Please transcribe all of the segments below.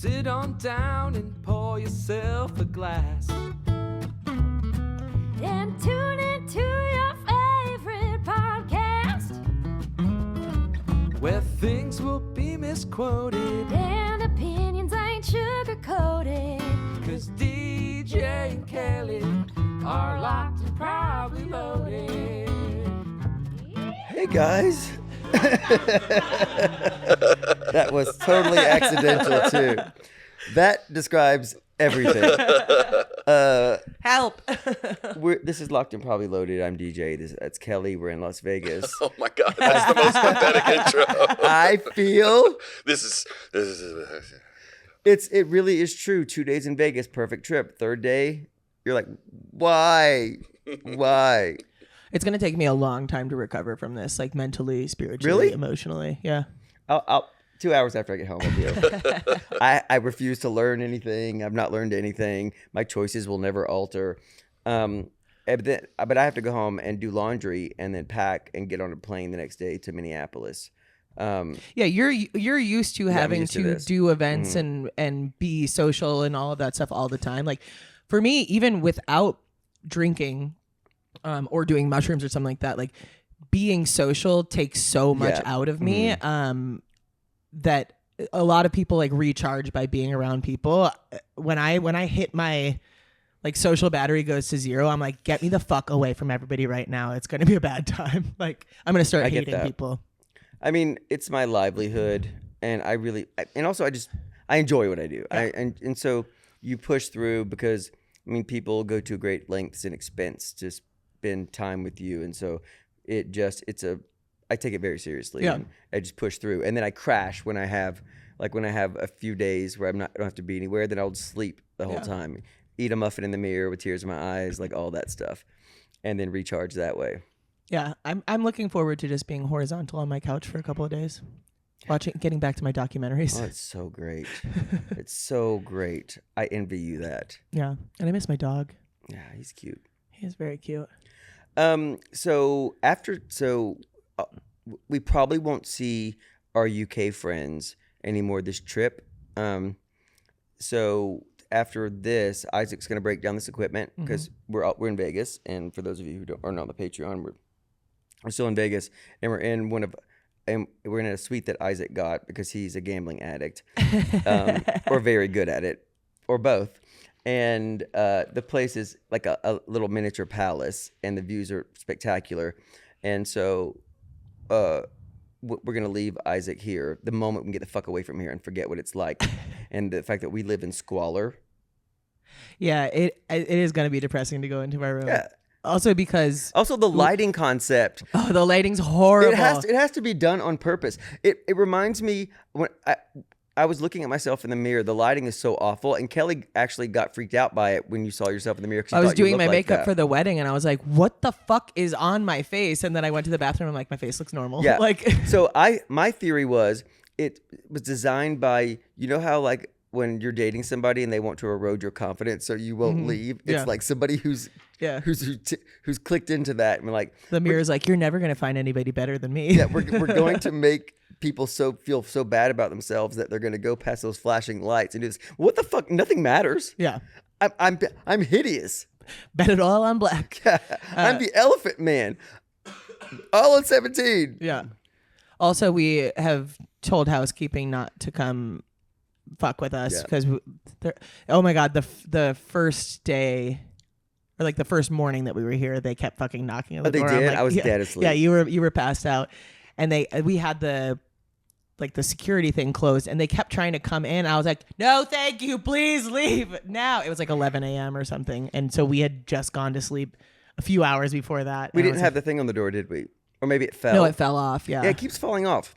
sit on down and pour yourself a glass. And tune into your favorite podcast, where things will be misquoted and opinions ain't sugar-coated. 'Cause DJ and Kelly are locked and probably loaded. Hey guys. That was totally accidental too. That describes everything. Help. This is Locked and Probably Loaded. I'm DJ. That's Kelly. We're in Las Vegas. Oh my God, that's the most pathetic intro. I feel This is it really is true. 2 days in Vegas, perfect trip. Third day, you're like, why? Why? It's gonna take me a long time to recover from this, like mentally, spiritually, Really? emotionally. Yeah. I'll 2 hours after I get home, I'll be over. I refuse to learn anything. I've not learned anything. My choices will never alter. But I have to go home and do laundry and then pack and get on a plane the next day to Minneapolis. Yeah, you're used to having used to to this. do events and be social and all of that stuff all the time. Like for me, even without drinking or doing mushrooms or something like that, like being social takes so much out of me that a lot of people like recharge by being around people. When I hit my like social battery goes to zero, I'm like, get me the fuck away from everybody right now. It's going to be a bad time. Like I'm going to start hating people. I mean, it's my livelihood, and I enjoy what I do. Yeah. And so you push through because I mean, people go to great lengths and expense to spend time with you, and so I take it very seriously. Yeah. And I just push through, and then I crash when I have a few days where I don't have to be anywhere. Then I'll just sleep the whole time, eat a muffin in the mirror with tears in my eyes, like all that stuff, and then recharge that way. Yeah, I'm looking forward to just being horizontal on my couch for a couple of days, getting back to my documentaries. Oh, it's so great. It's so great. I envy you that. Yeah, and I miss my dog. Yeah, he's cute. He's very cute. So we probably won't see our UK friends anymore this trip. So after this, Isaac's going to break down this equipment because we're in Vegas, and for those of you who aren't on the Patreon, we're still in Vegas, and we're in a suite that Isaac got because he's a gambling addict, or very good at it, or both. And the place is like a little miniature palace, and the views are spectacular. And so we're going to leave Isaac here the moment we can get the fuck away from here and forget what it's like. And the fact that we live in squalor. Yeah, it is going to be depressing to go into my room. Yeah. Also because the lighting concept. Oh, the lighting's horrible. It has to be done on purpose. It reminds me when I was looking at myself in the mirror. The lighting is so awful, and Kelly actually got freaked out by it when you saw yourself in the mirror. I was doing my makeup for the wedding, and I was like, "What the fuck is on my face?" And then I went to the bathroom, and I'm like, "My face looks normal." Yeah. Like, so my theory was it was designed by, you know how like when you're dating somebody and they want to erode your confidence so you won't leave. It's like somebody who's clicked into that and like the mirror's like, you're never gonna find anybody better than me. Yeah, we're going to make people feel so bad about themselves that they're going to go past those flashing lights and do this. What the fuck? Nothing matters. Yeah, I'm hideous. Bet it all on black. Yeah, I'm the Elephant Man. All in 17. Yeah. Also, we have told housekeeping not to come fuck with us because oh my god, the first day or like the first morning that we were here, they kept fucking knocking on the door. They did? Like, I was dead asleep. Yeah, you were passed out, and we had the security thing closed, and they kept trying to come in. I was like, no, thank you, please leave now. It was like 11 a.m. or something, and so we had just gone to sleep a few hours before that. We didn't have the thing on the door, did we? Or maybe it fell. No, it fell off. Yeah, it keeps falling off.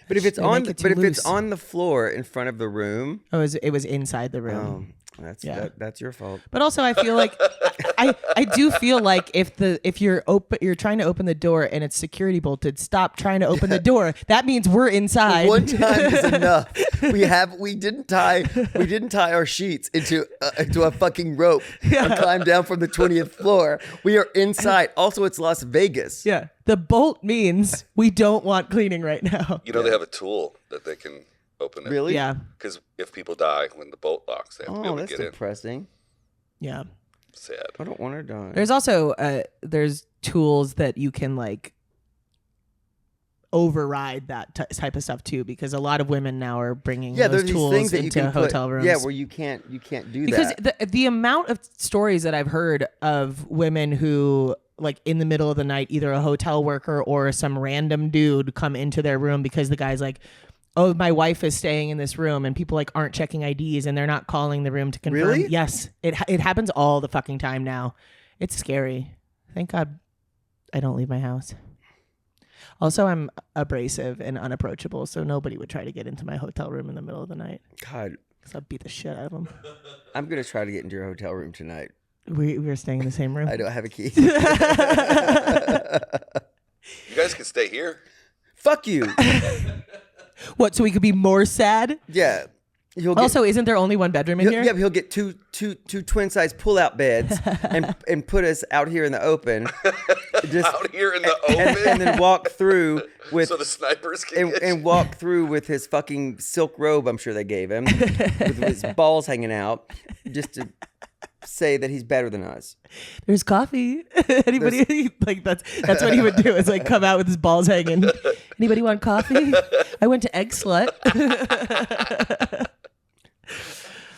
But if it's it's on the floor in front of the room, it was inside the room. That's your fault. But also, I feel like I do feel like if you're trying to open the door and it's security bolted, stop trying to open the door. That means we're inside. One time is enough. We didn't tie our sheets into a fucking rope and climb down from the 20th floor. We are inside. Also, it's Las Vegas. Yeah. The bolt means we don't want cleaning right now. You know, they have a tool that they can open it. Really? Yeah. Because if people die when the bolt locks, they have to be Oh, able to that's get in. depressing. Yeah. Sad. I don't want to die. There's also there's tools that you can like override that type of stuff too, because a lot of women now are bringing Yeah, those there's these tools things that you into can hotel put, rooms. Yeah, where you can't do because that. the amount of stories that I've heard of women who like in the middle of the night, either a hotel worker or some random dude come into their room because the guy's like, oh, my wife is staying in this room, and people like aren't checking IDs and they're not calling the room to confirm. Really? Yes, it happens all the fucking time now. It's scary. Thank God I don't leave my house. Also, I'm abrasive and unapproachable, so nobody would try to get into my hotel room in the middle of the night. God, Because I'll beat the shit out of them. I'm going to try to get into your hotel room tonight. We're staying in the same room. I don't have a key. You guys can stay here. Fuck you. What, so we could be more sad? Yeah. He'll get, Also, isn't there only one bedroom in here? Yeah, but he'll get two twin-size pull-out beds and put us out here in the open. Just, Out here in the open. and then walk through with so the snipers can get and walk through with his fucking silk robe, I'm sure they gave him, with his balls hanging out, just to say that he's better than us. There's coffee. Anybody like that's what he would do, is like come out with his balls hanging. Anybody want coffee? I went to Egg Slut.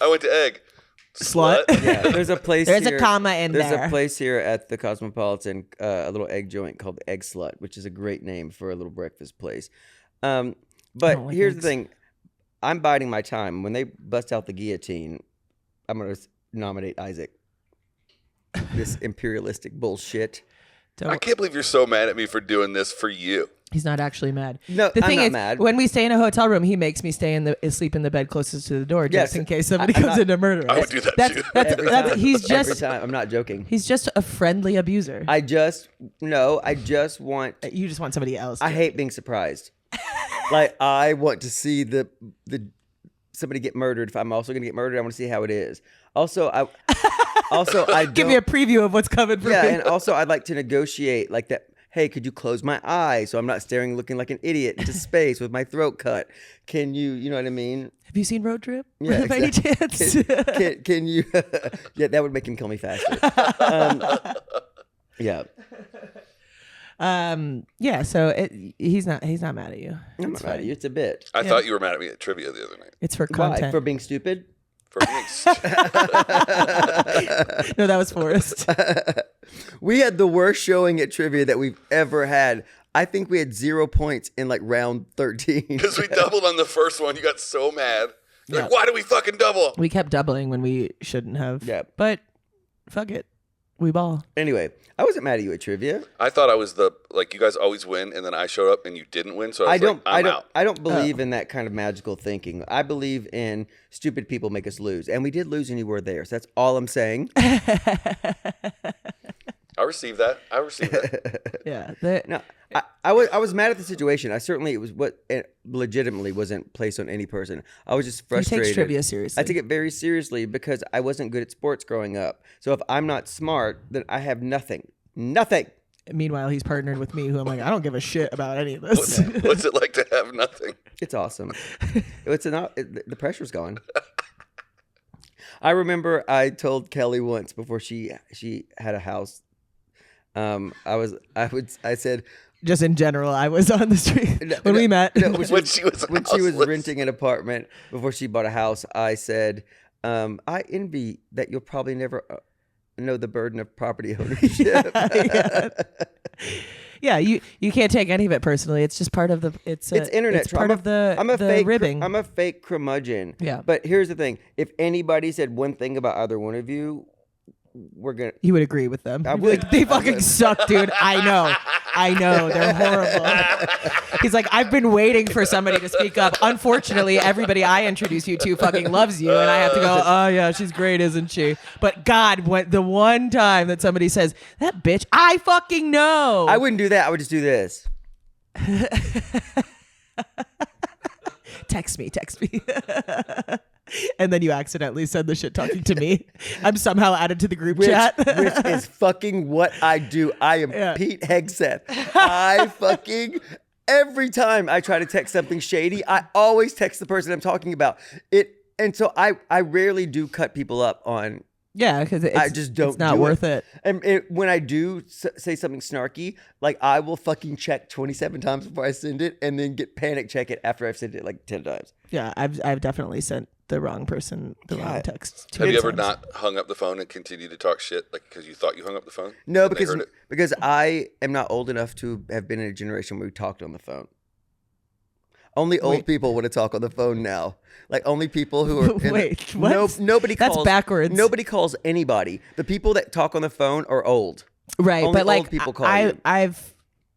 I went to Egg. Slut. Yeah, there's a place. There's here, a comma in there's there. a place here at the Cosmopolitan, a little egg joint called Egg Slut, which is a great name for a little breakfast place. But don't like here's eggs. the thing: I'm biding my time. When they bust out the guillotine, I'm gonna nominate Isaac. This imperialistic bullshit. I can't believe you're so mad at me for doing this for you. He's not actually mad. No, the I'm thing not is, mad. when we stay in a hotel room, he makes me sleep in the bed closest to the door, just Yes, in case somebody I'm comes not- in to murder us. I would do that that's, too. That's, Every that's, time. he's Every just time. I'm not joking. he's just a friendly abuser. I just want. You just want somebody else. I hate being surprised. Like I want to see the somebody get murdered. If I'm also gonna get murdered, I want to see how it is. Also, I Give me a preview of what's coming for yeah, me. and also I'd like to negotiate like that. Hey, could you close my eyes so I'm not staring, looking like an idiot into space with my throat cut? Can you, you know what I mean? Have you seen Road Trip? Yeah, By any chance? Can you? Yeah, that would make him kill me faster. Yeah. Yeah. So he's not mad at you. I'm not mad at you. It's a bit. I thought you were mad at me at trivia the other night. It's for Why? content. For being stupid? For being No, that was Forrest. We had the worst showing at trivia that we've ever had. I think we had 0 points in like round 13. Because we doubled on the first one. You got so mad. You're Yeah. like, why do we fucking double? We kept doubling when we shouldn't have. Yeah. But fuck it. We ball. Anyway, I wasn't mad at you at trivia. I thought I was you guys always win, and then I showed up and you didn't win. So I was I'm out. I don't believe in that kind of magical thinking. I believe in stupid people make us lose. And we did lose and you were there. So that's all I'm saying. I received that. Yeah. No, I was mad at the situation. It was what it legitimately wasn't placed on any person. I was just frustrated. takes trivia seriously. I take it very seriously because I wasn't good at sports growing up. So if I'm not smart, then I have nothing. Nothing. Meanwhile, he's partnered with me, who I'm like, I don't give a shit about any of this. What's it like to have nothing? It's awesome. The pressure's gone. I remember I told Kelly once before she had a house. I said, Just in general, I was on the street when we met. When she was houseless. renting an apartment before she bought a house, I said, I envy that you'll probably never know the burden of property ownership. Yeah, you can't take any of it personally. It's just part of the. It's internet. It's part of the. I'm a the fake. ribbing. I'm a fake curmudgeon. Yeah. But here's the thing: if anybody said one thing about either one of you, we're gonna. You would agree with them. I You'd be would. like, they fucking suck, dude. I know. They're horrible. He's like, I've been waiting for somebody to speak up. Unfortunately, everybody I introduce you to fucking loves you, and I have to go, oh yeah, she's great, isn't she? But God, the one time that somebody says, that bitch, I fucking know. I wouldn't do that. I would just do this. Text me. And then you accidentally send the shit talking to me. I'm somehow added to the group chat. Which is fucking what I do. I am Yeah. Pete Hegseth. I fucking every time I try to text something shady, I always text the person I'm talking about. And so I rarely do cut people up on. Yeah, because I just don't. It's not do worth it. And when I do say something snarky, like I will fucking check 27 times before I send it, and then panic check it after I've sent it like 10 times. Yeah, I've definitely sent the wrong person the wrong text. Have you ever not hung up the phone and continued to talk shit, like because you thought you hung up the phone? No, because I am not old enough to have been in a generation where we talked on the phone. Only old people want to talk on the phone now. Like only people who are Wait, what? Nobody calls. That's backwards. Nobody calls anybody. The people that talk on the phone are old. Right, Only but like old people call you. I've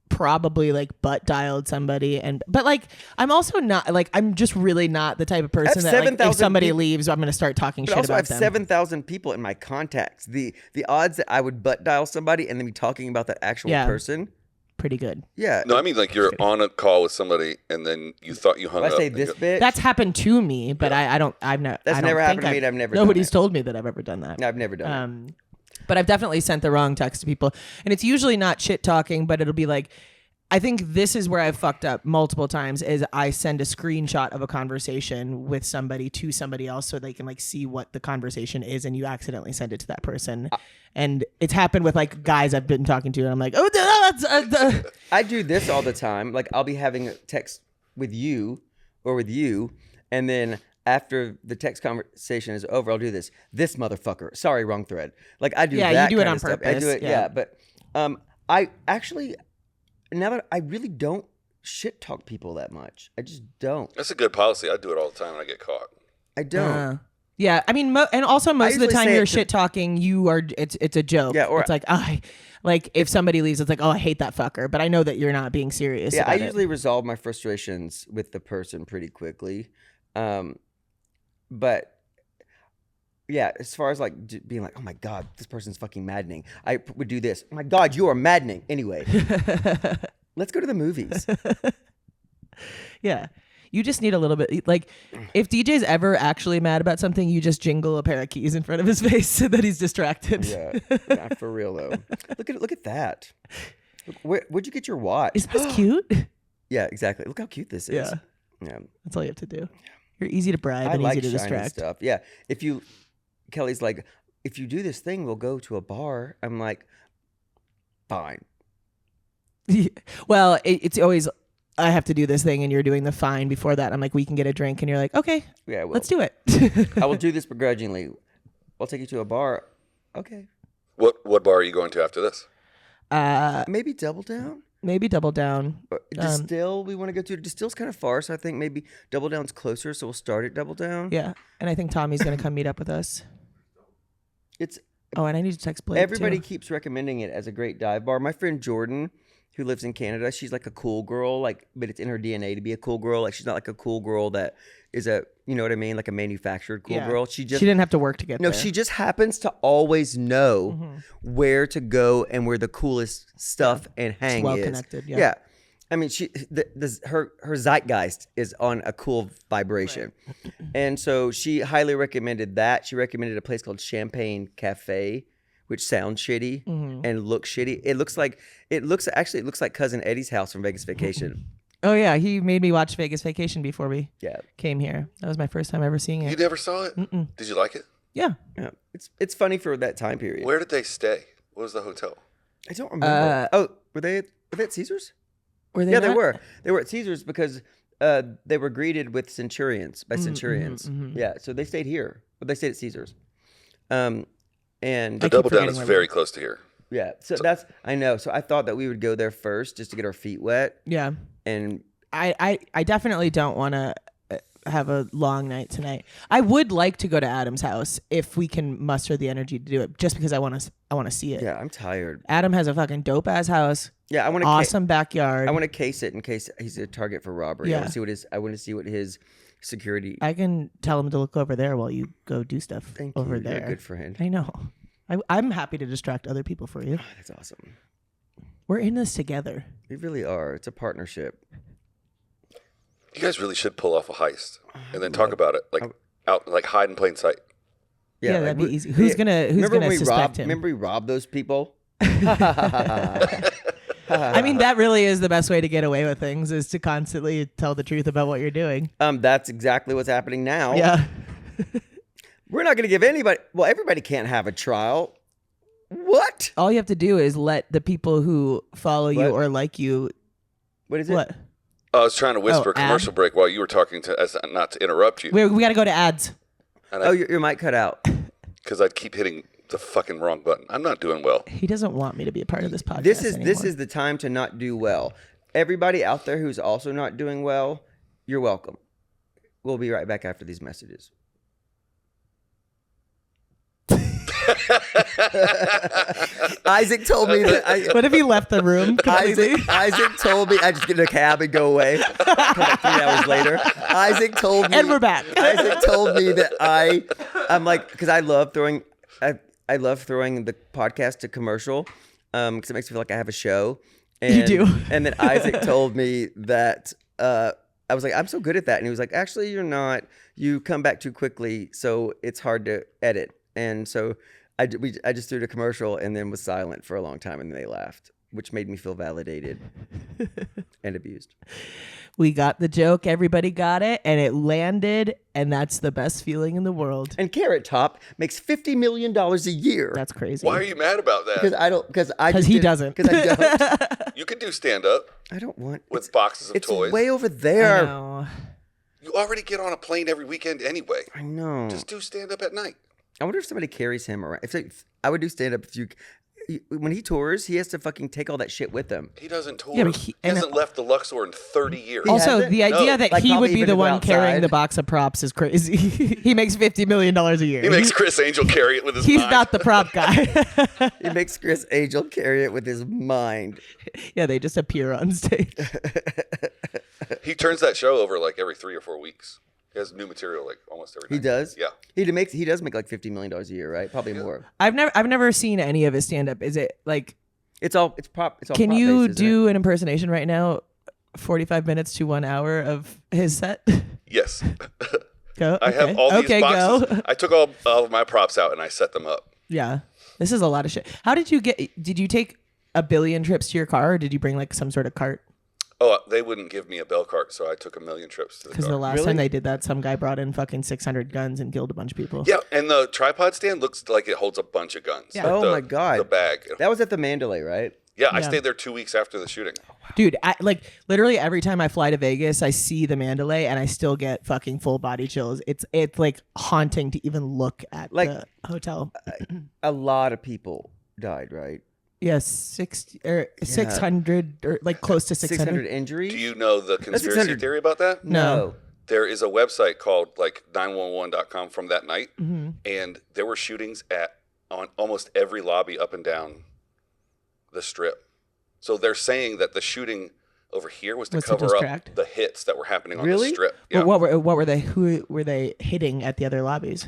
probably like butt dialed somebody, but like I'm also not like I'm just really not the type of person that like, if somebody leaves, I'm going to start talking shit also about I have them. 7,000 people in my contacts. The odds that I would butt dial somebody and then be talking about that actual person. Pretty good. Yeah. No, I mean like you're on a call with somebody and then you thought you hung up. I say this bitch. That's happened to me, but I don't. I've never. That's never happened to me. And I've never. Nobody's done told me that I've ever done that. No, I've never done it. But I've definitely sent the wrong text to people, and it's usually not shit talking, but it'll be like. I think this is where I've fucked up multiple times is I send a screenshot of a conversation with somebody to somebody else so they can like see what the conversation is and you accidentally send it to that person. And it's happened with like guys I've been talking to and I'm like, I do this all the time. Like I'll be having a text with you or with you and then after the text conversation is over, I'll do this. This motherfucker. Sorry, wrong thread. Like I do that. Yeah, you do it kind on of stuff. purpose. I do it, yeah. But I actually... Now that I really don't shit talk people that much. I just don't. That's a good policy. I do it all the time when I get caught. I don't. Yeah, I mean, and also most of the time you're shit talking, you are. It's a joke. Yeah, or it's like, like if somebody leaves, it's like, oh, I hate that fucker. But I know that you're not being serious. Yeah, I about usually resolve my frustrations with the person pretty quickly. But yeah, as far as like being like, oh my God, this person's fucking maddening. I would do this. Oh my God, you are maddening. Anyway, let's go to the movies. Yeah. You just need a little bit, like, if DJ's ever actually mad about something, you just jingle a pair of keys in front of his face so that he's distracted. Yeah, for real though. Look at that. Where'd you get your watch? Isn't this cute? Yeah, exactly. Look how cute this is. Yeah. That's all you have to do. You're easy to bribe and like easy to shiny distract. Stuff. Yeah. Kelly's like, if you do this thing, we'll go to a bar. I'm like, fine. Well, it's always, I have to do this thing and you're doing the fine before that. I'm like, we can get a drink. And you're like, okay, let's do it. I will do this begrudgingly. I'll take you to a bar. Okay. What bar are you going to after this? Maybe Double Down. Maybe Double Down. Distill, we want to go to. Distill's kind of far, so I think maybe Double Down's closer, so we'll start at Double Down. Yeah, and I think Tommy's going to come meet up with us. And I need to text Blake Everybody too. keeps recommending it as a great dive bar. My friend Jordan, who lives in Canada, she's like a cool girl, but it's in her DNA to be a cool girl. Like she's not like a cool girl that is you know what I mean, like a manufactured cool girl. She didn't have to work to get there. No, she just happens to always know where to go and where the coolest stuff and hang well is. Connected. Yeah. I mean, her zeitgeist is on a cool vibration. Right. And so she highly recommended that. She recommended a place called Champagne Cafe, which sounds shitty and looks shitty. It looks like Cousin Eddie's house from Vegas Vacation. Oh yeah, he made me watch Vegas Vacation before we came here. That was my first time ever seeing it. You never saw it? Mm-mm. Did you like it? Yeah. It's funny for that time period. Where did they stay? What was the hotel? I don't remember. Were they at Caesars? Were they? Yeah, not? they were. They were at Caesars because they were greeted with centurions. Yeah, so they stayed here. But they stayed at Caesars. And the Double Down is very close to here. Yeah, so that's I know. So I thought that we would go there first just to get our feet wet. Yeah, and I definitely don't want to have a long night tonight. I would like to go to Adam's house if we can muster the energy to do it, just because I want to see it. Yeah, I'm tired. Adam has a fucking dope ass house. Yeah, I want awesome backyard. I want to case it in case he's a target for robbery. Yeah. I want to see what his security. I can tell him to look over there while you go do stuff over there. You're a good friend. I know. I'm happy to distract other people for you. Oh, that's awesome. We're in this together. We really are. It's a partnership. You guys really should pull off a heist and then talk about it, like hide in plain sight. Yeah, that'd be easy. Who's gonna suspect him? Remember we robbed those people? I mean, that really is the best way to get away with things, is to constantly tell the truth about what you're doing. That's exactly what's happening now. Yeah. We're not going to give anybody. Well, everybody can't have a trial. What? All you have to do is let the people who follow you What? or like you. What is it? What? I was trying to whisper ad. commercial break while you were talking to us, not to interrupt you. We got to go to ads. And Oh, your mic cut out. because I'd keep hitting the fucking wrong button. I'm not doing well. He doesn't want me to be a part of this podcast. This anymore. is the time to not do well. Everybody out there who's also not doing well, you're welcome. We'll be right back after these messages. Isaac told me that What if he left the room completely? Isaac told me I just get in a cab and go away. Come back 3 hours later. Isaac told me, And we're back. Isaac told me that I'm like, because I love throwing the podcast to commercial, because it makes me feel like I have a show. And, You do. And then Isaac told me that I was like, I'm so good at that, and he was like, actually, you're not. You come back too quickly, so it's hard to edit. And so I just threw the commercial and then was silent for a long time, and then they laughed, which made me feel validated and abused. We got the joke. Everybody got it, and it landed, and that's the best feeling in the world. And Carrot Top makes $50 million a year. That's crazy. Why are you mad about that? Because he doesn't. Because I don't. You can do stand up I don't want. with boxes of It's toys. way over I there. know. You already get on a plane every weekend anyway. I know. Just do stand up at night. I wonder if somebody carries him around. I would do stand up when he tours, he has to fucking take all that shit with him. He doesn't tour. Yeah, but he and- hasn't left the Luxor in 30 years. He Also, hasn't? the idea No. that Like, he would probably be even the to go one carrying outside. the box of props is crazy. He makes $50 million a year. He makes Chris Angel carry it with his He's mind. not the prop guy. He makes Chris Angel carry it with his mind. Yeah, they just appear on stage. He turns that show over like every 3 or 4 weeks. He has new material like almost every He night. does. Yeah. He does make like $50 million a year, right? Probably more. I've never seen any of his stand up. Is it like? It's all prop. Can you prop-based, isn't do an impersonation right now? 45 minutes to 1 hour of his set. Yes. Go. I have Okay. all these Okay, boxes. go. I took all of my props out and I set them up. Yeah, this is a lot of shit. How did you get? Did you take a billion trips to your car, or did you bring like some sort of cart? Oh, they wouldn't give me a bell cart, so I took 1,000,000 trips to the Because car. the last Really? time they did that, some guy brought in fucking 600 guns and killed a bunch of people. Yeah, and the tripod stand looks like it holds a bunch of guns. Yeah. Like Oh the- my God. The bag. That was at the Mandalay, right? Yeah, I Yeah. stayed there 2 weeks after the shooting. Dude, like literally every time I fly to Vegas, I see the Mandalay and I still get fucking full body chills. It's like haunting to even look at Like- the hotel. A lot of people died, right? Yes, 600 or like close to 600. 600 injuries. Do you know the conspiracy 600. theory about that? No. There is a website called like 911.com from that night, Mm-hmm. and there were shootings on almost every lobby up and down the strip. So they're saying that the shooting over here was to Was to cover up distract? the hits that were happening on Really? the strip. But Yeah, what were they? Who were they hitting at the other lobbies?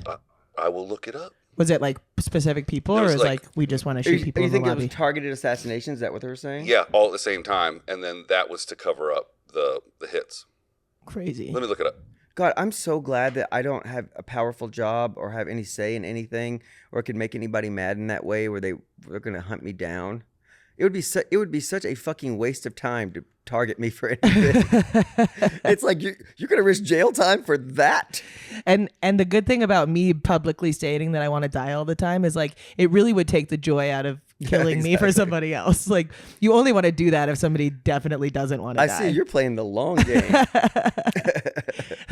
I will look it up. Was it like specific people, There or was, is like- like we just want to Are shoot you, people you in the think it lobby? was targeted assassinations? Is that what they were saying? Yeah, all at the same time, and then that was to cover up the hits. Crazy. Let me look it up. God, I'm so glad that I don't have a powerful job or have any say in anything, or could make anybody mad in that way where they're going to hunt me down. It would be such a fucking waste of time to target me for anything. It's like you're going to risk jail time for that. And the good thing about me publicly stating that I want to die all the time is like it really would take the joy out of killing me for somebody else. Like you only want to do that if somebody definitely doesn't want to I die. see you're playing the long game.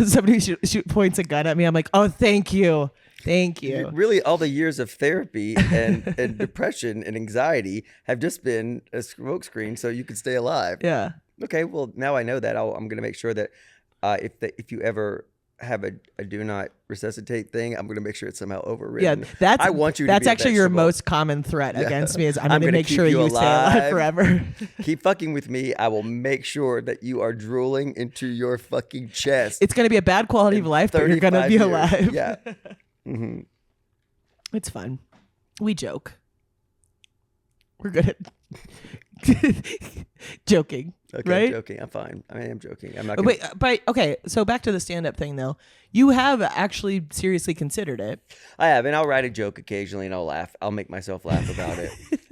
Somebody points a gun at me. I'm like, oh, thank you. Really, all the years of therapy and depression and anxiety have just been a smokescreen so you can stay alive. Yeah. Okay, well, now I know that. I'm going to make sure that if you ever have a do not resuscitate thing, I'm going to make sure it's somehow overridden. Yeah, I want you to That's be a actually your vegetable. most common threat against me is I'm I'm going to gonna make keep sure you you stay alive alive. forever. Keep fucking with me. I will make sure that you are drooling into your fucking chest. It's going to be a bad quality of life, but you're going to 35 be years. alive. Yeah. hmm It's fun. We joke. We're good at joking, Okay, right? I'm joking. I'm fine. I am joking. I'm not. Wait, but okay. So back to the stand-up thing, though. You have actually seriously considered it. I have, and I'll write a joke occasionally, and I'll laugh. I'll make myself laugh about it,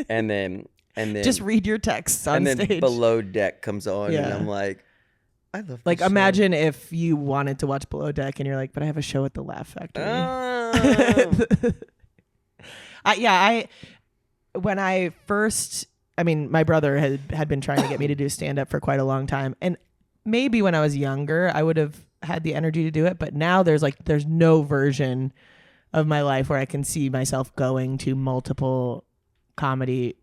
and then and then Just read your texts on and then stage. Below Deck comes on, and Yeah. I'm like, I love Like, this show. imagine if you wanted to watch Below Deck and you're like, but I have a show at the Laugh Factory. Oh. When I first, I mean, my brother had been trying to get me to do stand up for quite a long time. And maybe when I was younger, I would have had the energy to do it. But now there's no version of my life where I can see myself going to multiple comedy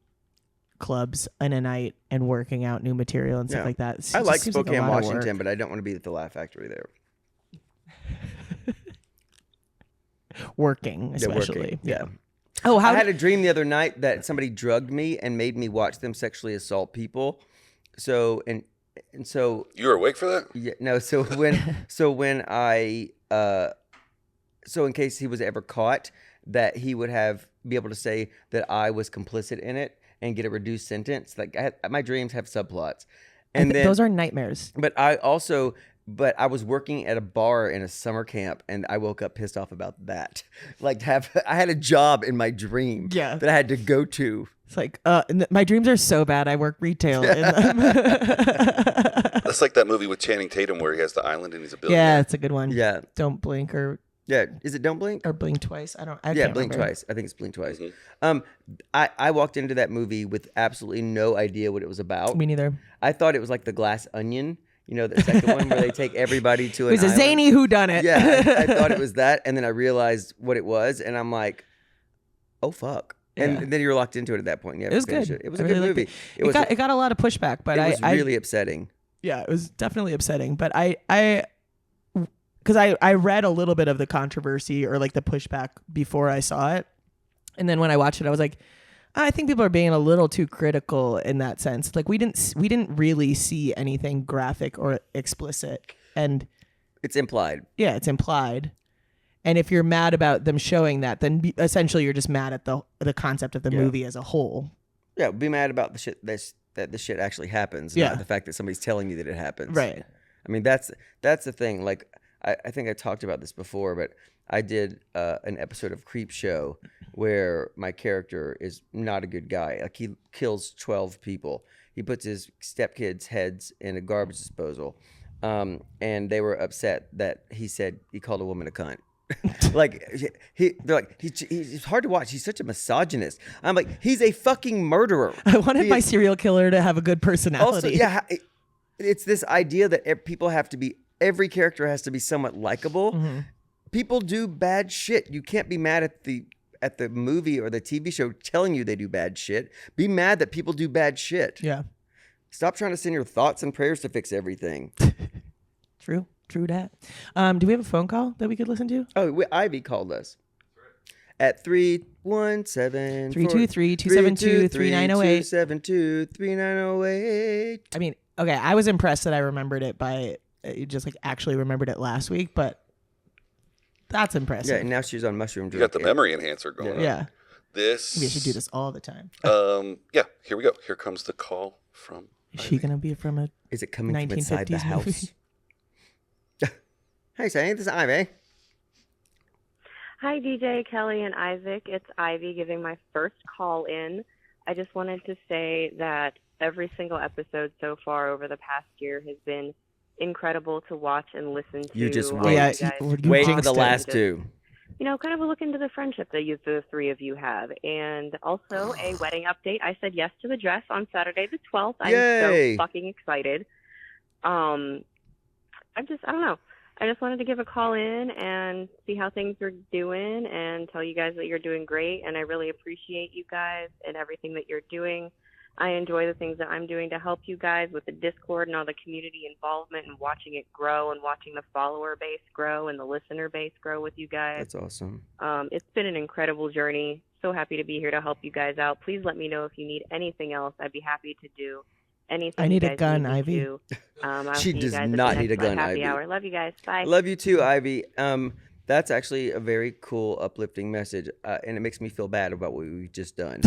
clubs in a night and working out new material and stuff Yeah. like that. I It like just seems a Spokane, lot of work. Washington, but I don't want to be at the Laugh Factory there. Working, especially. Working, Yeah. yeah. Oh, I had a dream the other night that somebody drugged me and made me watch them sexually assault people. So and so You were awake for that? yeah, no. So when I so in case he was ever caught, that he would be able to say that I was complicit in it and get a reduced sentence. Like my dreams have subplots, and then those are nightmares. But I was working at a bar in a summer camp, and I woke up pissed off about that. Like I had a job in my dream that I had to go to. It's like, my dreams are so bad. I work retail in them. That's like that movie with Channing Tatum where he has the island and he's a billionaire. Yeah, it's a good one. Yeah. Don't blink Is it Don't Blink? or blink twice. I Yeah, can't Blink remember. Twice. I think it's Blink Twice. Mm-hmm. I walked into that movie with absolutely no idea what it was about. Me neither. I thought it was like The Glass Onion. You know, the second one where they take everybody to an It was a island. zany whodunit. Yeah, I thought it was that, and then I realized what it was, and I'm like, oh fuck. And Yeah. then you're locked into it at that point. You have It was to finish good. It was I a good really liked movie. It got a lot of pushback, but it was really upsetting. yeah, it was definitely upsetting. But because I read a little bit of the controversy or like the pushback before I saw it, and then when I watched it, I was like, I think people are being a little too critical in that sense. Like we didn't really see anything graphic or explicit, and It's implied. yeah, it's implied. And if you're mad about them showing that, then essentially you're just mad at the concept of the movie as a whole. Yeah, be mad about the shit that the shit actually happens, Yeah. not the fact that somebody's telling you that it happens. Right. I mean, that's the thing. Like, I think I talked about this before, but I did an episode of Creep Show where my character is not a good guy. Like, he kills 12 people. He puts his stepkids' heads in a garbage disposal, and they were upset that he called a woman a cunt. Like they're like he's hard to watch. He's such a misogynist. I'm like, he's a fucking murderer. I wanted my serial killer to have a good personality. Also, yeah, it's this idea that every character has to be somewhat likable. Mm-hmm. People do bad shit. You can't be mad at the movie or the TV show telling you they do bad shit. Be mad that people do bad shit. Yeah. Stop trying to send your thoughts and prayers to fix everything. True that. Do we have a phone call that we could listen to? Oh, Ivy called us at 317 323-272-3908. 272-3908. I mean, okay, I was impressed that I remembered it just like actually remembered it last week, but that's Yeah, impressive. and now she's on mushroom You drug. got the memory enhancer going on. Yeah. This. Maybe I should do this all the time. Yeah, here we go. Here comes the call from. Is she going to be from a Is it coming from inside the 1950s house? movie? Hey, Sandy, this is Ivy. Hi, DJ, Kelly, and Isaac. It's Ivy giving my first call in. I just wanted to say that every single episode so far over the past year has been incredible to watch and listen to. You just All wait. you Yeah, guys you Wait for jinxed the it. last two. You know, kind of a look into the friendship that the three of you have. And also a wedding update. I said yes to the dress on Saturday the 12th. I'm Yay. so fucking excited. I don't know. I just wanted to give a call in and see how things are doing and tell you guys that you're doing great. And I really appreciate you guys and everything that you're doing. I enjoy the things that I'm doing to help you guys with the Discord and all the community involvement and watching it grow and watching the follower base grow and the listener base grow with you guys. That's awesome. It's been an incredible journey. So happy to be here to help you guys out. Please let me know if you need anything else. I'd be happy to do anything. I need you a guys gun, need me Ivy. to. I'll She see you does guys at the not next need a gun, happy Ivy. hour. Love you guys. Bye. Love you too, Ivy. That's actually a very cool, uplifting message, and it makes me feel bad about what we've just done.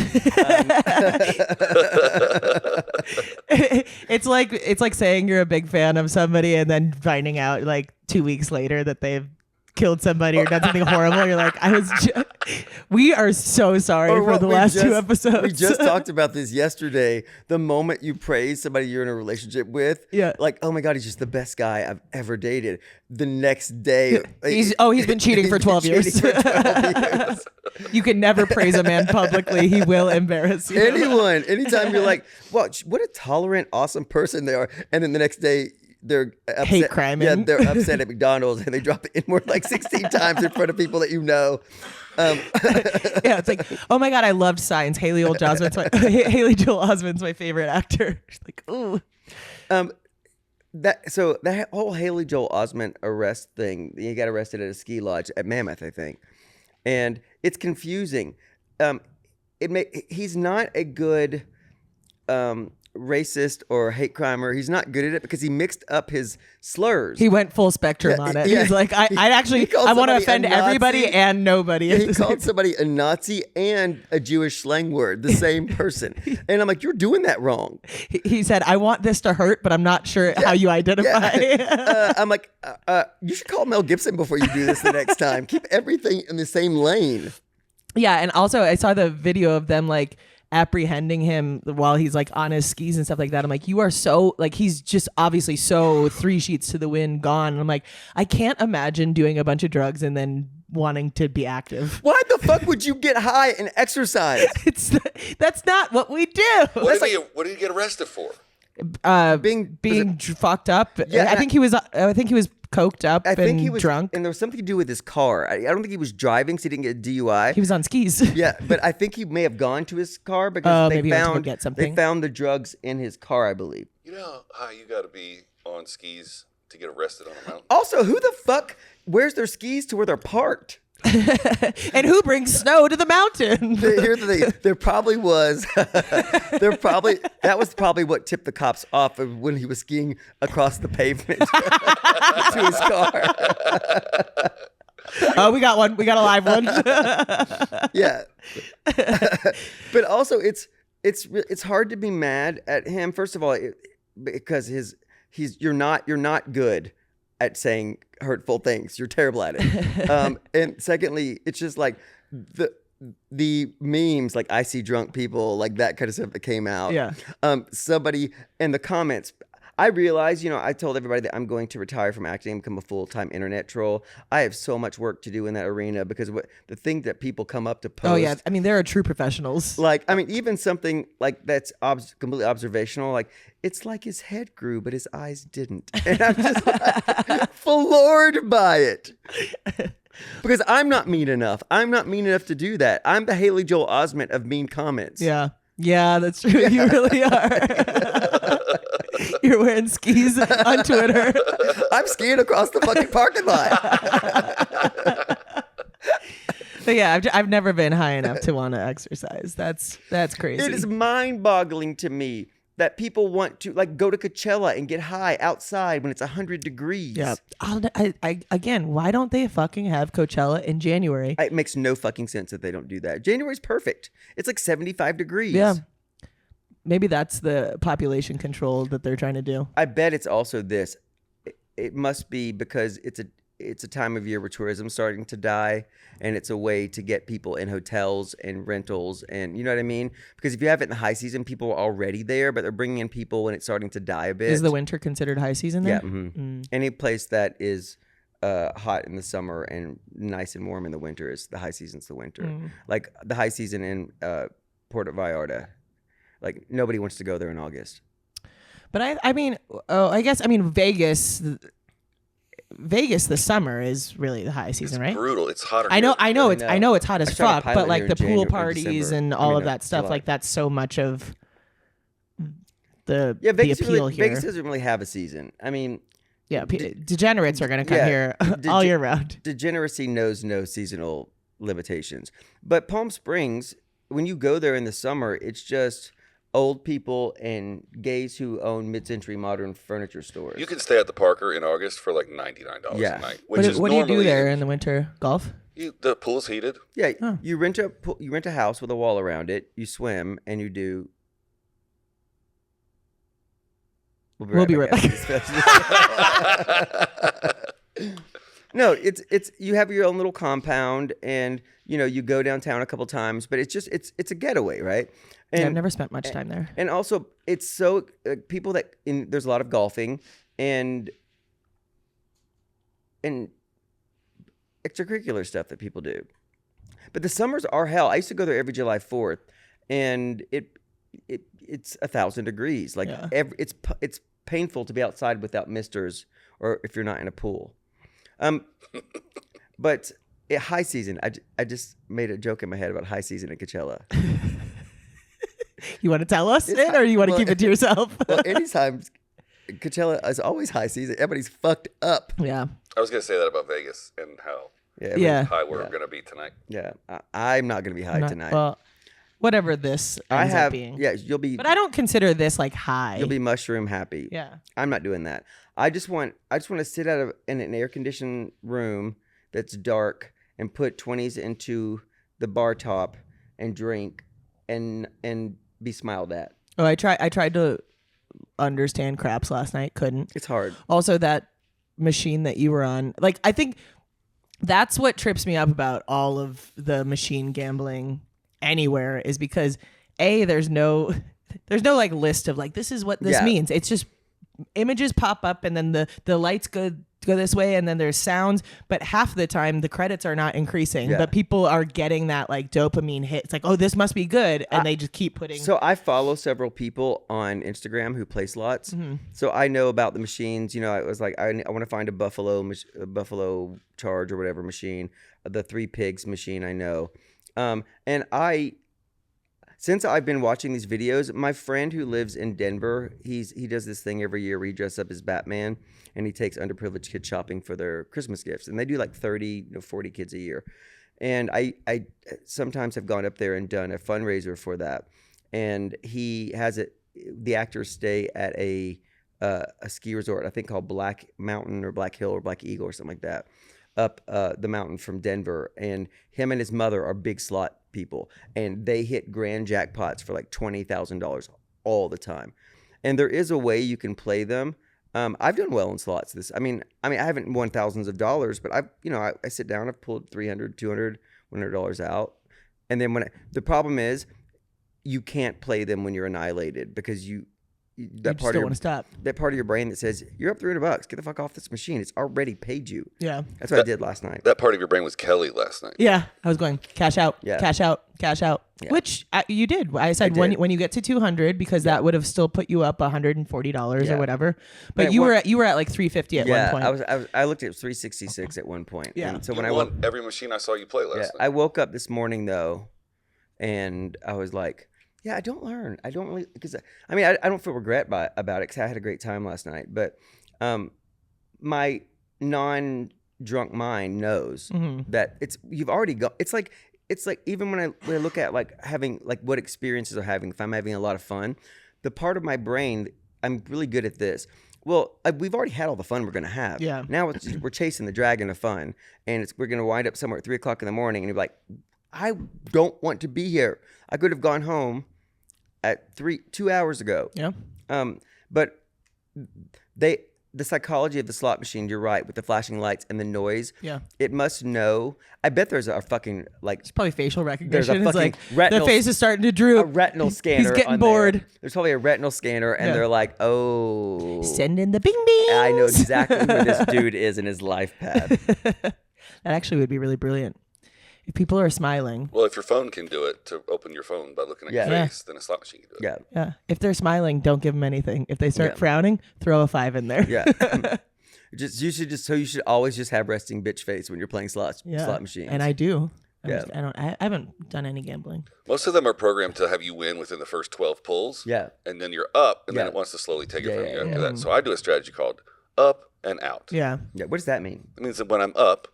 It's like saying you're a big fan of somebody and then finding out like 2 weeks later that they've killed somebody or done something horrible. You're like, we are so sorry Or for what the we last two just- episodes. We just talked about this yesterday. The moment you praise somebody you're in a relationship with, Yeah. like, oh my God, he's just the best guy I've ever dated. The next day, he's been cheating for 12 years. cheating for 12 years. You can never praise a man publicly. He will embarrass you. Anytime you're like, well, what a tolerant, awesome person they are. And then the next day, they're upset. Hate criming. Yeah, they're upset at McDonald's and they drop the N-word like 16 times in front of people that you know. Yeah, it's like, oh my God, I loved Signs. Haley Joel Osmond's my favorite actor. She's like, ooh. That whole Hailey Joel Osmend arrest thing, he got arrested at a ski lodge at Mammoth, I think. And it's confusing. He's not a good racist or hate crimer. He's not good at it because he mixed up his slurs. He went full spectrum on it. Yeah. He's like, I called want to somebody offend a Nazi. everybody and nobody. Yeah, he called somebody a Nazi and a Jewish slang word, the same person. And I'm like, you're doing that wrong. He said, I want this to hurt, but I'm not sure how you identify. I'm like, you should call Mel Gibson before you do this the next time. Keep everything in the same lane. Yeah, and also I saw the video of them like apprehending him while he's like on his skis and stuff like that. I'm like, you are so like, he's just obviously so 3 sheets to the wind gone. And I'm like, I can't imagine doing a bunch of drugs and then wanting to be active. Why the fuck would you get high and exercise? That's not what we do. What did he get arrested for? Being fucked up. Yeah, I think he was coked up I think and he was drunk. and there was something to do with his car. I don't think he was driving, so he didn't get a DUI. He was on skis. Yeah, but I think he may have gone to his car because maybe he went to go get they something. found the drugs in his car, I believe. You know how you got to be on skis to get arrested on a mountain? Also, who the fuck wears their skis to where they're parked? And who brings snow to the mountain? Here's the thing. There probably was. That was probably what tipped the cops off of when he was skiing across the pavement to his car. Oh, we got one. We got a live one. Yeah. But also, it's hard to be mad at him. First of all, because you're not good at saying hurtful things. You're terrible at it. And secondly, it's just like the memes, like I see drunk people, like that kind of stuff that came out. Yeah. Somebody in the comments, I realized, I told everybody that I'm going to retire from acting and become a full-time internet troll. I have so much work to do in that arena because the thing that people come up to post. Oh yeah, I mean there are true professionals. Like, I mean, even something like that's completely observational, like it's like his head grew, but his eyes didn't. And I'm just like, floored by it. Because I'm not mean enough. I'm not mean enough to do that. I'm the Hailey Joel Osment of mean comments. Yeah, that's true. You really are. You're wearing skis on Twitter. I'm skiing across the fucking parking lot. But yeah, I've never been high enough to want to exercise. That's crazy. It is mind-boggling to me that people want to like go to Coachella and get high outside when it's 100 degrees. Yeah. Again, why don't they fucking have Coachella in January? It makes no fucking sense that they don't do that. January's perfect. It's like 75 degrees. Yeah. Maybe that's the population control that they're trying to do. I bet it's also this. It must be because it's a time of year where tourism's starting to die, and it's a way to get people in hotels and rentals, and you know what I mean? Because if you have it in the high season, people are already there, but they're bringing in people when it's starting to die a bit. Is the winter considered high season there? Yeah. Mm-hmm. Any place that is hot in the summer and nice and warm in the winter is the high season's the winter. Like the high season in Puerto Vallarta. Like nobody wants to go there in August. But I mean, Vegas, the summer is really the high season, right? Brutal. It's hotter. I know know. it's hot as I shot a fuck, pilot but like here the in pool January- parties December. and all of that stuff, July. like that's so much of the Vegas appeal here. Vegas doesn't really have a season. I mean, Yeah, degenerates are going to come yeah, here all year round. degeneracy knows no seasonal limitations. But Palm Springs, when you go there in the summer, it's just old people and gays who own mid-century modern furniture stores. You can stay at the Parker in August for like $99 Yeah. a night. What do you do there in the winter? Golf? The pool's heated. Yeah, Huh. you rent a house with a wall around it. You swim and you do. We'll be right back. No, it's you have your own little compound, and you go downtown a couple times, but it's a getaway, right? And Yeah, I've never spent much time there. And also, it's so people there's a lot of golfing and extracurricular stuff that people do. But the summers are hell. I used to go there every July 4th, and it's 1,000 degrees. Like it's painful to be outside without misters, or if you're not in a pool. But at high season, I just made a joke in my head about high season at Coachella. You want to tell us it, or you want to keep it to yourself? Well, anytime Coachella is always high season. Everybody's fucked up. Yeah. I was gonna say that about Vegas and how Yeah. high we're gonna be tonight. Yeah. I'm not gonna be high tonight. Well, whatever this ends up being. Yeah, you'll be. But I don't consider this like high. You'll be mushroom happy. Yeah. I'm not doing that. I just want to sit in an air conditioned room that's dark and put 20s into the bar top and drink and be smiled at. Oh, I tried to understand craps last night. Couldn't. It's hard. Also, that machine that you were on, like, I think that's what trips me up about all of the machine gambling anywhere is because there's no like list of like, this is what this means. It's just images pop up and then the lights go this way and then there's sounds, but half the time the credits are not increasing, but people are getting that like dopamine hit. It's like, oh, this must be good, and they just keep putting. So I follow several people on Instagram who play slots, so I know about the machines. I was like, I want to find a Buffalo Charge or whatever machine, the Three Pigs machine. I know, and since I've been watching these videos, my friend who lives in Denver, he does this thing every year where he dresses up as Batman and he takes underprivileged kids shopping for their Christmas gifts. And they do like 30, 40 kids a year. And I sometimes have gone up there and done a fundraiser for that. And he has the actors stay at a ski resort, I think called Black Mountain or Black Hill or Black Eagle or something like that, up the mountain from Denver. And him and his mother are big slot people, and they hit grand jackpots for like $20,000 all the time. And there is a way you can play them. I've done well in slots. I mean, I haven't won thousands of dollars, but I sit down, I've pulled $300, $200, $100 out. And then the problem is you can't play them when you're annihilated because that part of your brain that says you're up $300, get the fuck off this machine. It's already paid you. Yeah. That's what I did last night. That part of your brain was Kelly last night. Yeah, I was going cash out, cash out, cash out, Yeah. which you did. I said when you get to 200, because that would have still put you up $140 or whatever. But you were at like 350 at one point. I looked at 366 at one point. Yeah. And so You when I won every machine I saw you play last night. I woke up this morning though, and I was like, yeah, I don't learn. I don't really, because I don't feel regret about it because I had a great time last night. But my non-drunk mind knows that you've already got. It's like even when I look at like having like what experiences I'm having, if I'm having a lot of fun, the part of my brain, I'm really good at this. Well, we've already had all the fun we're gonna have. Yeah. Now we're chasing the dragon of fun, and we're gonna wind up somewhere at 3:00 in the morning, and you're like, I don't want to be here. I could have gone home at 2 hours ago. Yeah. But the psychology of the slot machine, you're right, with the flashing lights and the noise. Yeah. It must know. I bet there's a fucking like. It's probably facial recognition. There's a It's fucking like retinal, the face is starting to droop. a retinal scanner. He's getting on bored. There. There's probably a retinal scanner, and they're like, oh. Send in the bing bing. I know exactly where this dude is in his life path. That actually would be really brilliant. If people are smiling. Well, if your phone can do it to open your phone by looking at your face, then a slot machine can do it. Yeah. Yeah. If they're smiling, don't give them anything. If they start frowning, throw a 5 in there. Yeah. You should always just have resting bitch face when you're playing slot machines. And I do. Yeah. I haven't done any gambling. Most of them are programmed to have you win within the first 12 pulls. Yeah. And then you're up, and then Yeah. it wants to slowly take it Yeah, from yeah, you after yeah. that. So I do a strategy called up and out. Yeah. Yeah. What does that mean? It means that when I'm up,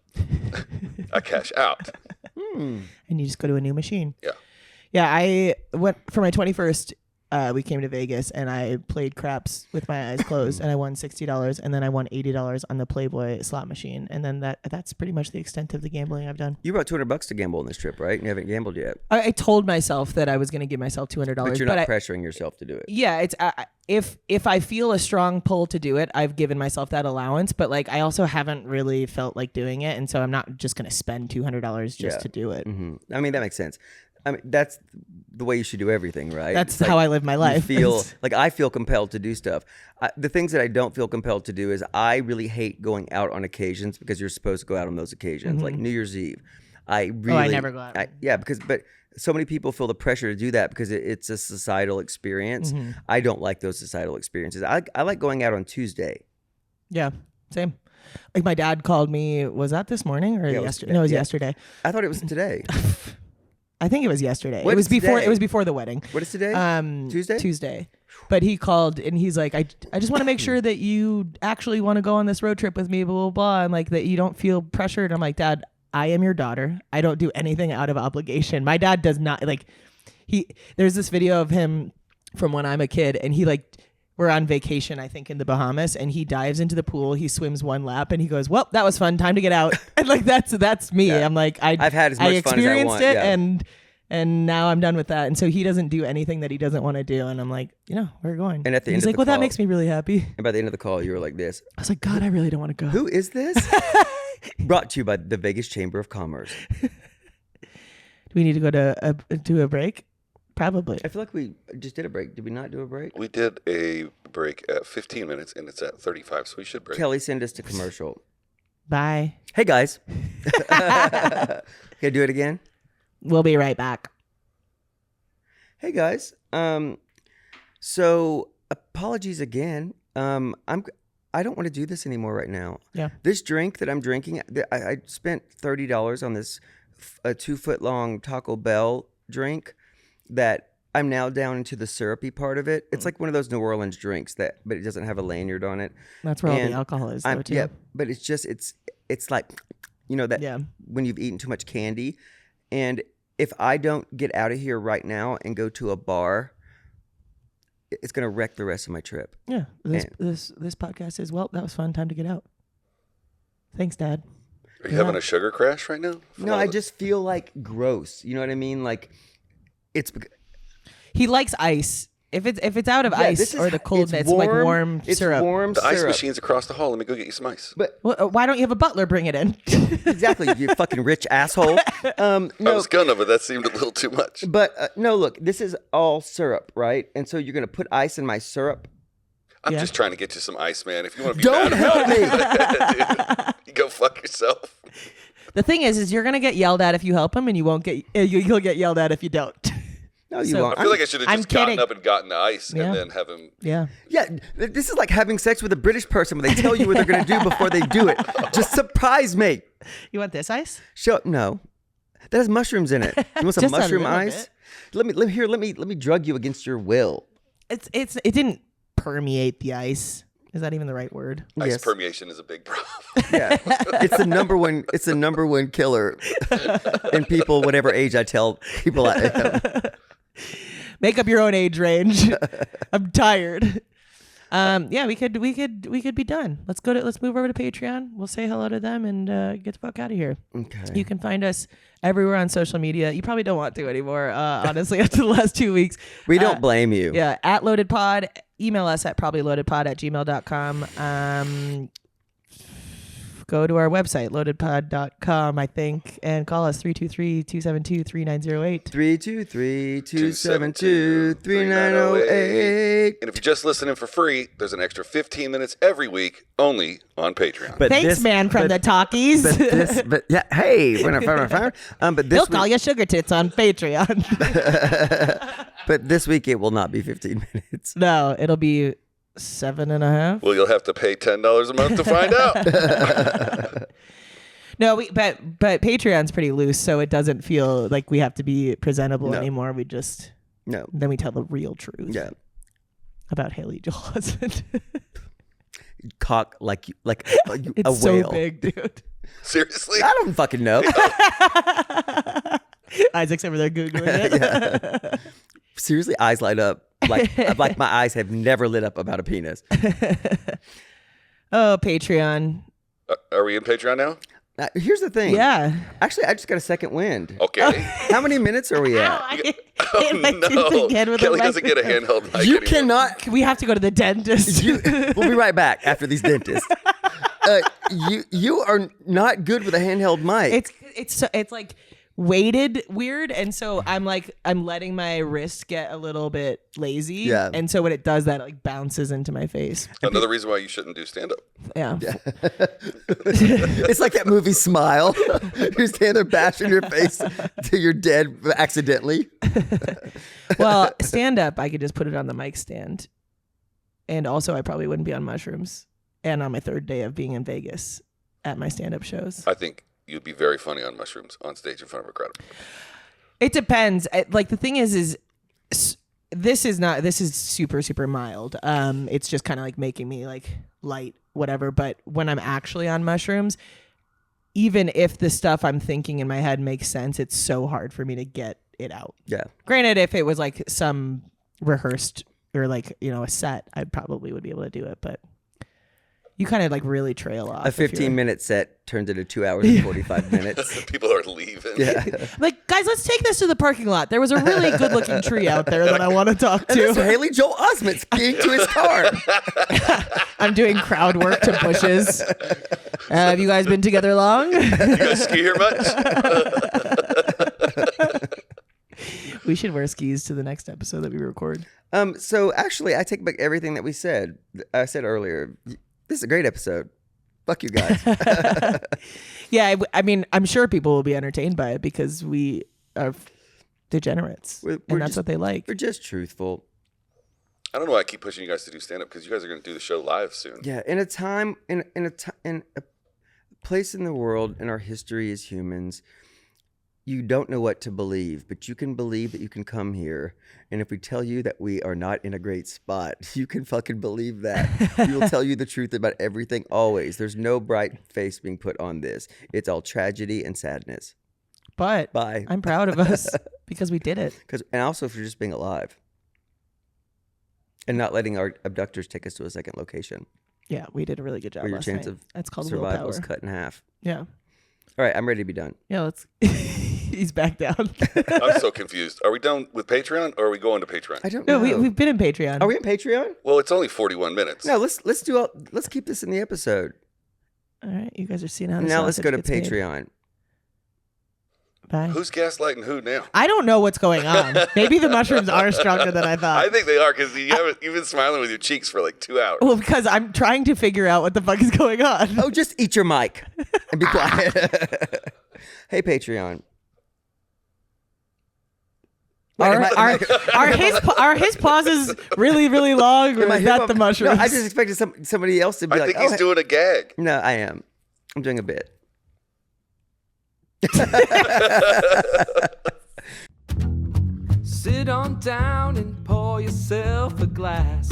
I cash out. And you just go to a new machine. Yeah. Yeah, I went for my 21st we came to Vegas and I played craps with my eyes closed and I won $60 and then I won $80 on the Playboy slot machine. And then that's pretty much the extent of the gambling I've done. You brought $200 to gamble on this trip, right? And you haven't gambled yet. I told myself that I was going to give myself $200. But you're not pressuring yourself to do it. Yeah, it's if I feel a strong pull to do it, I've given myself that allowance. But like, I also haven't really felt like doing it, and so I'm not just going to spend $200 just to do it. Mm-hmm. I mean, that makes sense. I mean, that's the way you should do everything, right? That's how I live my life. I feel compelled to do stuff. The things that I don't feel compelled to do is I really hate going out on occasions because you're supposed to go out on those occasions, like New Year's Eve. I never go out. But so many people feel the pressure to do that because it's a societal experience. I don't like those societal experiences. I like going out on Tuesday. Yeah, same. Like my dad called me. Was that this morning or yesterday? No, it was yesterday. I thought it was today. I think it was yesterday. What it was is before. today? It was before the wedding. What is today? Tuesday. Tuesday. But he called and he's like, I just want to make sure that you actually want to go on this road trip with me, blah blah blah, and like that you don't feel pressured. I'm like, Dad, I am your daughter. I don't do anything out of obligation. My dad does not like. There's this video of him from when I'm a kid, and we're on vacation, I think, in the Bahamas, and he dives into the pool, he swims one lap, and he goes, well, that was fun, time to get out. And like that's me. Yeah. I'm like, I've had as much fun as I experienced want, it, yeah. and now I'm done with that. And so he doesn't do anything that he doesn't want to do, and I'm like, we're going. And at the end he's of like, the well, that call- makes me really happy. And by the end of the call, you were like this. I was like, God, I really don't want to go. Who is this? Brought to you by the Vegas Chamber of Commerce. Do we need to go to a break? Probably. I feel like we just did a break. Did we not do a break? We did a break at 15 minutes, and it's at 35, so we should break. Kelly, send us to commercial. Bye. Hey, guys. Can I do it again? We'll be right back. Hey, guys. So apologies again. I don't want to do this anymore right now. Yeah. This drink that I'm drinking, I spent $30 on this 2-foot long Taco Bell drink that I'm now down into the syrupy part of it. It's like one of those New Orleans drinks but it doesn't have a lanyard on it. That's where all the alcohol is, though, too. Yeah, but it's just it's like, when you've eaten too much candy. And if I don't get out of here right now and go to a bar, it's going to wreck the rest of my trip. Yeah. This podcast is, well, that was fun. Time to get out. Thanks, Dad. Are you having a sugar crash right now? No, I just feel like gross. You know what I mean? Like he likes ice. If it's out of ice or the cold, it's warm, like warm it's syrup. Warm the ice syrup. machine's across the hall. Let me go get you some ice. But Why don't you have a butler bring it in? exactly, you fucking rich asshole. I was gonna, but that seemed a little too much. But no, look, this is all syrup, right? And so you're gonna put ice in my syrup. I'm just trying to get you some ice, man. If you want to be Don't mad help about it, dude, you go fuck yourself. The thing is you're gonna get yelled at if you help him, and you won't get. You'll get yelled at if you don't. No, you won't. I feel like I should have just gotten up and gotten the ice Yeah. and then have him. Yeah. Yeah, this is like having sex with a British person when they tell you what they're going to do before they do it. Just surprise me. You want this ice? No, that has mushrooms in it. You want some Just a mushroom little ice? Let me drug you against your will. It didn't permeate the ice. Is that even the right word? Ice Yes. permeation is a big problem. Yeah, it's the number one. It's the number one killer in people, whatever age I tell people I am. Make up your own age range. I'm tired. Yeah, we could be done. Let's move over to Patreon. We'll say hello to them and get the fuck out of here. Okay. You can find us everywhere on social media. You probably don't want to anymore, honestly, after the last 2 weeks. We don't blame you. Yeah, at loadedpod. Email us at probablyloadedpod@gmail.com. Go to our website, loadedpod.com, I think, and call us 323-272-3908. 323-272-3908. And if you're just listening for free, there's an extra 15 minutes every week only on Patreon. But Thanks, man, from the talkies. But yeah, hey, but this He'll call you sugar tits on Patreon. But this week it will not be 15 minutes. No, it'll be 7.5. Well, you'll have to pay $10 a month to find out. No, but Patreon's pretty loose, so it doesn't feel like we have to be presentable No. anymore. We just No. then we tell the real truth. Yeah. About Hailey Joel Osmend. Cock like a It's whale. so big, dude. Seriously? I don't fucking know. Isaac's over there Googling it. Yeah. Seriously, eyes light up. like my eyes have never lit up about a penis. Oh, Patreon. Are we in Patreon now? Now, here's the thing. Yeah. Actually, I just got a second wind. Okay. How many minutes are we at? I hit Oh, my tooth again with a Kelly doesn't get a microphone. handheld mic You anymore. cannot. We have to go to the dentist. We'll be right back after these dentists. You are not good with a handheld mic. It's like weighted weird, and so I'm letting my wrist get a little bit lazy. Yeah. And so when it does that, it like bounces into my face. Another reason why you shouldn't do stand-up. Yeah. It's like that movie Smile. You stand there bashing your face till you're dead accidentally. Well, stand up, I could just put it on the mic stand, and also I probably wouldn't be on mushrooms. And on my third day of being in Vegas at my stand up shows, I think you'd be very funny on mushrooms on stage in front of a crowd. it depends. Like the thing is this is super, super mild. It's just kind of like making me like light, whatever. But when I'm actually on mushrooms, even if the stuff I'm thinking in my head makes sense, it's so hard for me to get it out. Yeah. Granted, if it was like some rehearsed or like, a set, I probably would be able to do it. But you kind of like really trail off. A 15-minute set turns into 2 hours and 45 minutes. People are leaving. Yeah. Like, guys, let's take this to the parking lot. There was a really good looking tree out there that I want to talk And this is to. Hailey Joel Osmend skiing to his car. I'm doing crowd work to bushes. Have you guys been together long? You guys ski here much? We should wear skis to the next episode that we record. So actually, I take back everything that I said earlier. This is a great episode. Fuck you guys. Yeah, I mean, I'm sure people will be entertained by it because we are degenerates, We're and that's just- what they like. We're just truthful. I don't know why I keep pushing you guys to do stand-up because you guys are going to do the show live soon. Yeah, in a place in the world in our history as humans, you don't know what to believe, but you can believe that you can come here. And if we tell you that we are not in a great spot, you can fucking believe that. We will tell you the truth about everything always. There's no bright face being put on this. It's all tragedy and sadness. But Bye. I'm proud of us because we did it. And also for just being alive. And not letting our abductors take us to a second location Yeah, we did a really good job where your last chance night. of That's called survival willpower. is cut in half. Yeah. All right, I'm ready to be done. Yeah, let's. He's back down. I'm so confused. Are we done with Patreon or are we going to Patreon? I don't No, know. we've been in Patreon. Are we on Patreon? Well, it's only 41 minutes. No, let's keep this in the episode. All right, you guys are seeing how this Now let's go to sausage gets made. Patreon. Bye. Who's gaslighting who now? I don't know what's going on. Maybe the mushrooms are stronger than I thought. I think they are because you've been smiling with your cheeks for like 2 hours. Well, because I'm trying to figure out what the fuck is going on. Oh, just eat your mic and be quiet. Hey, Patreon. Are his pauses really, really long, or Am I is here that by- the mushrooms? No, I just expected somebody else to be I like, think he's doing a gag. No, I am. I'm doing a bit. Sit on down and pour yourself a glass.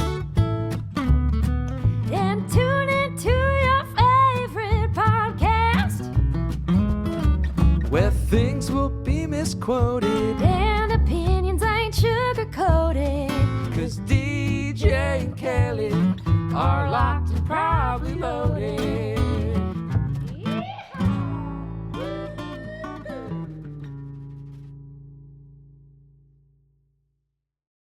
And tune into your favorite podcast. Where things will be misquoted. And opinions ain't sugar